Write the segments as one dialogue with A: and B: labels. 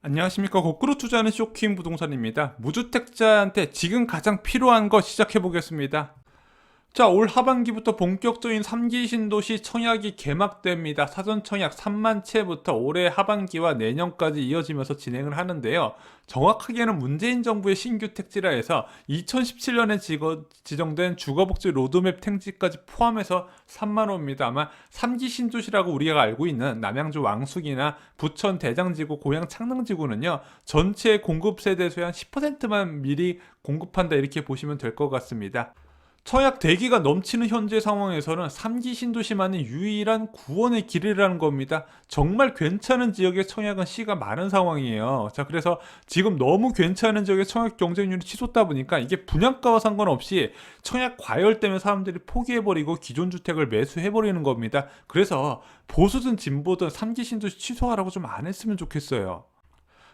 A: 안녕하십니까. 거꾸로 투자하는 쇼킹 부동산입니다. 무주택자한테 지금 가장 필요한 거 시작해 보겠습니다. 자, 올 하반기부터 본격적인 3기 신도시 청약이 개막됩니다. 사전 청약 3만 채부터 올해 하반기와 내년까지 이어지면서 진행을 하는데요. 정확하게는 문재인 정부의 신규 택지라 해서 2017년에 지정된 주거복지 로드맵 택지까지 포함해서 3만 호입니다. 아마 3기 신도시라고 우리가 알고 있는 남양주 왕숙이나 부천 대장지구, 고양 창릉지구는요. 전체 공급 세대수의 한 10%만 미리 공급한다 이렇게 보시면 될 것 같습니다. 청약 대기가 넘치는 현재 상황에서는 3기 신도시만이 유일한 구원의 길이라는 겁니다. 정말 괜찮은 지역의 청약은 시가 많은 상황이에요. 자, 그래서 지금 너무 괜찮은 지역의 청약 경쟁률이 치솟다 보니까 이게 분양가와 상관없이 청약 과열 때문에 사람들이 포기해버리고 기존 주택을 매수해버리는 겁니다. 그래서 보수든 진보든 3기 신도시 취소하라고 좀 안 했으면 좋겠어요.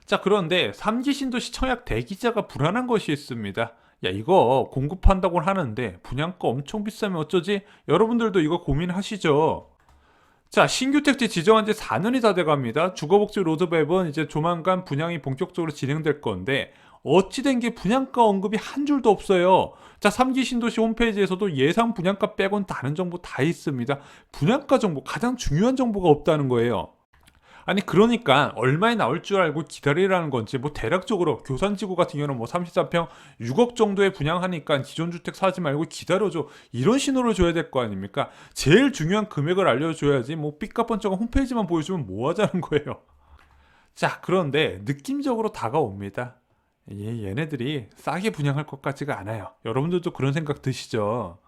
A: 자, 그런데 3기 신도시 청약 대기자가 불안한 것이 있습니다. 야, 이거 공급한다고 하는데 분양가 엄청 비싸면 어쩌지? 여러분들도 이거 고민하시죠? 자, 신규 택지 지정한 지 4년이 다 돼갑니다. 주거복지 로드맵은 이제 조만간 분양이 본격적으로 진행될 건데 어찌된 게 분양가 언급이 한 줄도 없어요. 자, 3기 신도시 홈페이지에서도 예상 분양가 빼곤 다른 정보 다 있습니다. 분양가 정보, 가장 중요한 정보가 없다는 거예요. 아니 그러니까 얼마에 나올 줄 알고 기다리라는 건지 뭐 대략적으로 교산지구 같은 경우는 뭐 34평 6억 정도에 분양하니까 기존 주택 사지 말고 기다려줘 이런 신호를 줘야 될 거 아닙니까? 제일 중요한 금액을 알려줘야지 뭐 삐까뻔쩍한 홈페이지만 보여주면 뭐 하자는 거예요. 자, 그런데 느낌적으로 다가옵니다. 얘네들이 싸게 분양할 것 같지가 않아요. 여러분들도 그런 생각 드시죠?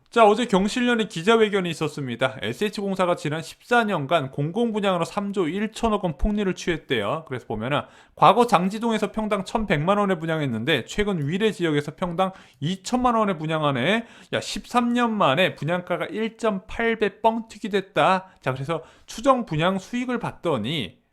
A: 자, 어제 경실련의 기자회견이 있었습니다. SH공사가 지난 14년간 공공분양으로 3조 1천억 원 폭리를 취했대요. 그래서 보면은 과거 장지동에서 평당 1,100만 원에 분양했는데 최근 위례 지역에서 평당 2천만 원에 분양하네. 야, 13년 만에 분양가가 1.8배 뻥튀기 됐다. 자, 그래서 추정 분양 수익을 봤더니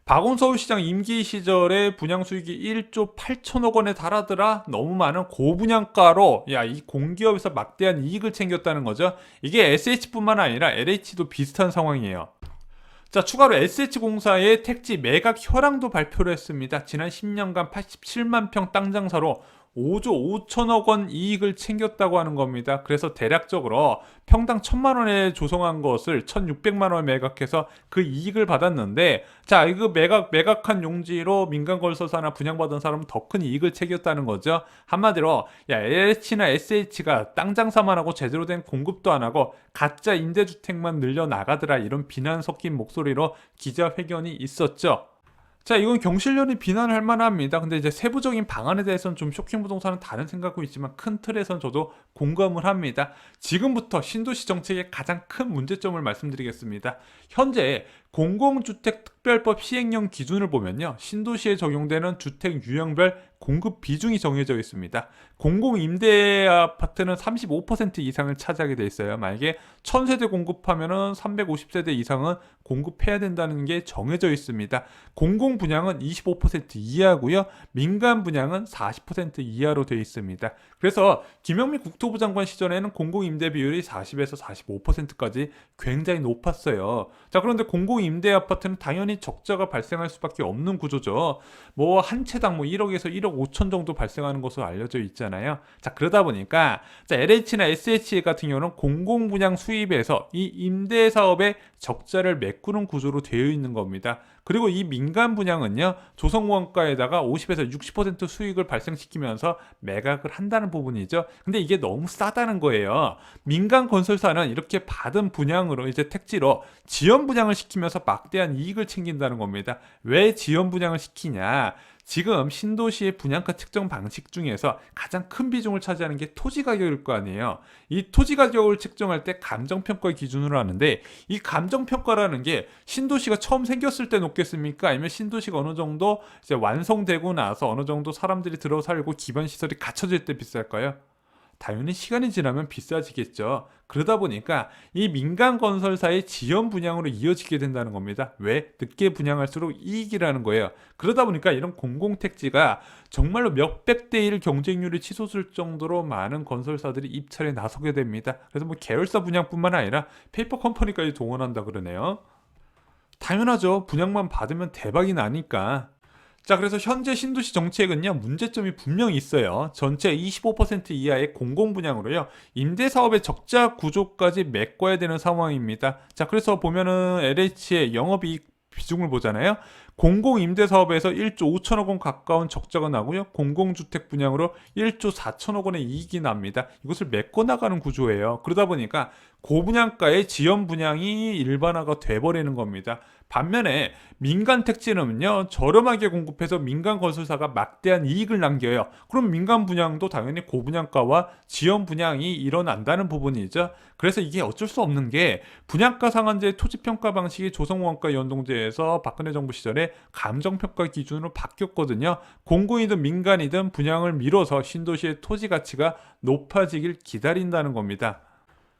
A: 박원 서울시장 임기 시절에 분양 수익이 1조 8천억 원에 달하더라. 너무 많은 고분양가로 야, 이 공기업에서 막대한 이익을 챙겼다는 거죠. 이게 SH뿐만 아니라 LH도 비슷한 상황이에요. 자, 추가로 SH공사의 택지 매각 현황도 발표를 했습니다. 지난 10년간 87만 평 땅 장사로 5조 5천억 원 이익을 챙겼다고 하는 겁니다. 그래서 대략적으로 평당 1,000만 원에 조성한 것을 1,600만 원에 매각해서 그 이익을 받았는데, 자, 이거 매각한 용지로 민간 건설사나 분양받은 사람은 더 큰 이익을 챙겼다는 거죠. 한마디로 야, LH나 SH가 땅 장사만 하고 제대로 된 공급도 안 하고 가짜 임대주택만 늘려 나가더라, 이런 비난 섞인 목소리로 기자회견이 있었죠. 자, 이건 경실련이 비난할 만합니다. 근데 이제 세부적인 방안에 대해서는 좀 쇼킹 부동산은 다른 생각고 있지만 큰 틀에선 저도 공감을 합니다. 지금부터 신도시 정책의 가장 큰 문제점을 말씀드리겠습니다. 현재 공공주택특별법 시행령 기준을 보면요, 신도시에 적용되는 주택 유형별 공급 비중이 정해져 있습니다. 공공임대 아파트는 35% 이상을 차지하게 돼 있어요. 만약에 1000세대 공급하면은 350세대 이상은 공급해야 된다는 게 정해져 있습니다. 공공 분양은 25% 이하고요. 민간 분양은 40% 이하로 되어 있습니다. 그래서 김영미 국토부 장관 시절에는 공공 임대 비율이 40에서 45%까지 굉장히 높았어요. 자, 그런데 공공 임대 아파트는 당연히 적자가 발생할 수밖에 없는 구조죠. 뭐 한 채당 뭐 1억에서 1억 5천 정도 발생하는 것으로 알려져 있잖아요. 자, 그러다 보니까 자, LH나 SH 같은 경우는 공공 분양 수입에서 이 임대 사업의 적자를 메꾸는 구조로 되어 있는 겁니다. 그리고 이 민간 분양은요, 조성원가에다가 50에서 60% 수익을 발생시키면서 매각을 한다는 부분이죠. 근데 이게 너무 싸다는 거예요. 민간 건설사는 이렇게 받은 분양으로 이제 택지로 지연 분양을 시키면서 막대한 이익을 챙긴다는 겁니다. 왜 지연 분양을 시키냐? 지금 신도시의 분양가 측정 방식 중에서 가장 큰 비중을 차지하는 게 토지 가격일 거 아니에요. 이 토지 가격을 측정할 때 감정평가 기준으로 하는데, 이 감정평가라는 게 신도시가 처음 생겼을 때 높겠습니까? 아니면 신도시가 어느 정도 이제 완성되고 나서 어느 정도 사람들이 들어 살고 기반 시설이 갖춰질 때 비쌀까요? 당연히 시간이 지나면 비싸지겠죠. 그러다 보니까 이 민간 건설사의 지연 분양으로 이어지게 된다는 겁니다. 왜? 늦게 분양할수록 이익이라는 거예요. 그러다 보니까 이런 공공택지가 정말로 몇백 대 일 경쟁률이 치솟을 정도로 많은 건설사들이 입찰에 나서게 됩니다. 그래서 뭐 계열사 분양뿐만 아니라 페이퍼 컴퍼니까지 동원한다 그러네요. 당연하죠. 분양만 받으면 대박이 나니까. 자, 그래서 현재 신도시 정책은요, 문제점이 분명히 있어요. 전체 25% 이하의 공공분양으로요, 임대사업의 적자 구조까지 메꿔야 되는 상황입니다. 자, 그래서 보면은 LH의 영업이익 비중을 보잖아요. 공공임대사업에서 1조 5천억 원 가까운 적자가 나고요. 공공주택 분양으로 1조 4천억 원의 이익이 납니다. 이것을 메꿔나가는 구조예요. 그러다 보니까 고분양가의 지연 분양이 일반화가 돼버리는 겁니다. 반면에 민간 택지는요, 저렴하게 공급해서 민간 건설사가 막대한 이익을 남겨요. 그럼 민간 분양도 당연히 고분양가와 지연 분양이 일어난다는 부분이죠. 그래서 이게 어쩔 수 없는 게 분양가 상한제 토지평가 방식이 조성원가 연동제에서 박근혜 정부 시절에 감정평가 기준으로 바뀌었거든요. 공공이든 민간이든 분양을 미뤄서 신도시의 토지 가치가 높아지길 기다린다는 겁니다.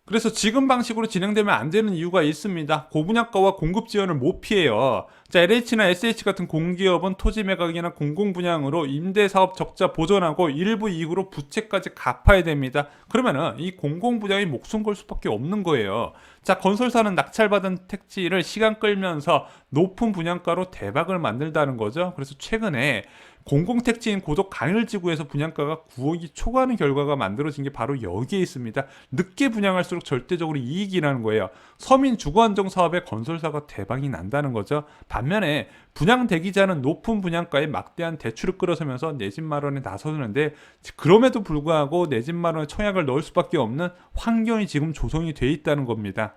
A: 그래서 지금 방식으로 진행되면 안 되는 이유가 있습니다. 고분양가와 공급 지연을 못 피해요. 자, LH나 SH 같은 공기업은 토지 매각이나 공공 분양으로 임대 사업 적자 보전하고 일부 이익으로 부채까지 갚아야 됩니다. 그러면은 이 공공 분양이 목숨 걸 수밖에 없는 거예요. 자, 건설사는 낙찰받은 택지를 시간 끌면서 높은 분양가로 대박을 만들다는 거죠. 그래서 최근에 공공택지인 고덕 간을지구에서 분양가가 9억이 초과하는 결과가 만들어진 게 바로 여기에 있습니다. 늦게 분양할수록 절대적으로 이익이라는 거예요. 서민 주거안정 사업에 건설사가 대박이 난다는 거죠. 반면에 분양 대기자는 높은 분양가에 막대한 대출을 끌어서면서 내 집 마련에 나서는데, 그럼에도 불구하고 내 집 마련에 청약을 넣을 수밖에 없는 환경이 지금 조성이 돼 있다는 겁니다.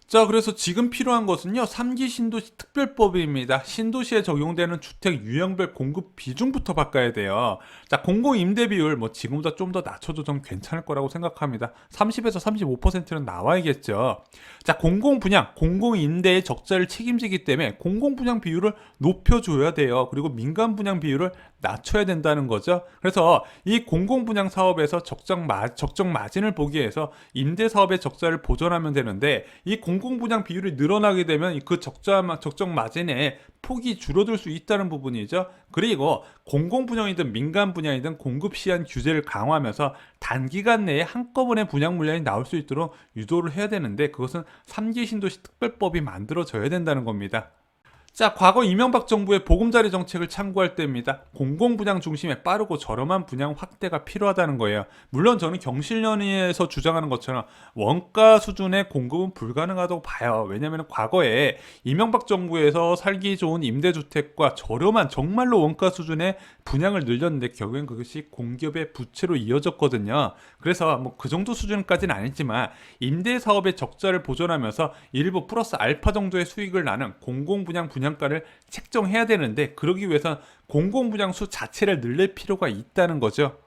A: 자, 그래서 지금 필요한 것은요, 3기 신도시 특별법입니다. 신도시에 적용되는 주택 유형별 공급 비중부터 바꿔야 돼요. 자, 공공임대 비율, 지금보다 좀 더 낮춰도 좀 괜찮을 거라고 생각합니다. 30에서 35%는 나와야겠죠. 자, 공공분양, 공공임대의 적자를 책임지기 때문에 공공분양 비율을 높여줘야 돼요. 그리고 민간분양 비율을 낮춰야 된다는 거죠. 그래서 이 공공분양 사업에서 적정 마진을 보기 위해서 임대사업의 적자를 보전하면 되는데, 이 공공분양 비율이 늘어나게 되면 그 적정 마진의 폭이 줄어들 수 있다는 부분이죠. 그리고 공공분양이든 민간분양이든 공급 시한 규제를 강화하면서 단기간 내에 한꺼번에 분양 물량이 나올 수 있도록 유도를 해야 되는데, 그것은 3기 신도시 특별법이 만들어져야 된다는 겁니다. 자, 과거 이명박 정부의 보금자리 정책을 참고할 때입니다. 공공분양 중심의 빠르고 저렴한 분양 확대가 필요하다는 거예요. 물론 저는 경실련에서 주장하는 것처럼 원가 수준의 공급은 불가능하다고 봐요. 왜냐하면 과거에 이명박 정부에서 살기 좋은 임대주택과 저렴한 정말로 원가 수준의 분양을 늘렸는데 결국엔 그것이 공기업의 부채로 이어졌거든요. 그래서 그 정도 수준까지는 아니지만 임대사업의 적자를 보존하면서 일부 플러스 알파 정도의 수익을 나는 공공분양 분양가를 책정해야 되는데, 그러기 위해선 공공분양수 자체를 늘릴 필요가 있다는 거죠.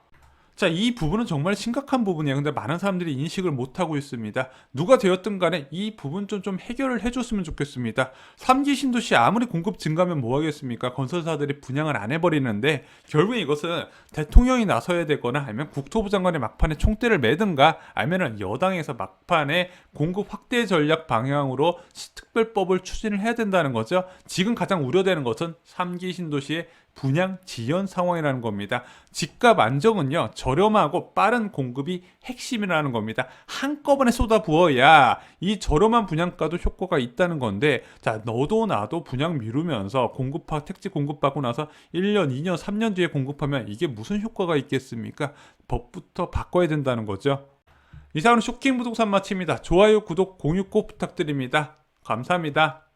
A: 자, 이 부분은 정말 심각한 부분이에요. 근데 많은 사람들이 인식을 못하고 있습니다. 누가 되었든 간에 이 부분 좀 해결을 해줬으면 좋겠습니다. 3기 신도시 아무리 공급 증가하면 뭐 하겠습니까? 건설사들이 분양을 안 해버리는데, 결국에 이것은 대통령이 나서야 되거나 아니면 국토부 장관이 막판에 총대를 매든가 아니면 여당에서 막판에 공급 확대 전략 방향으로 특별법을 추진을 해야 된다는 거죠. 지금 가장 우려되는 것은 3기 신도시의 분양 지연 상황이라는 겁니다. 집값 안정은요, 저렴하고 빠른 공급이 핵심이라는 겁니다. 한꺼번에 쏟아부어야 이 저렴한 분양가도 효과가 있다는 건데, 자, 너도 나도 분양 미루면서 택지 공급받고 나서 1년, 2년, 3년 뒤에 공급하면 이게 무슨 효과가 있겠습니까? 법부터 바꿔야 된다는 거죠. 이상으로 쇼킹 부동산 마칩니다. 좋아요, 구독, 공유 꼭 부탁드립니다. 감사합니다.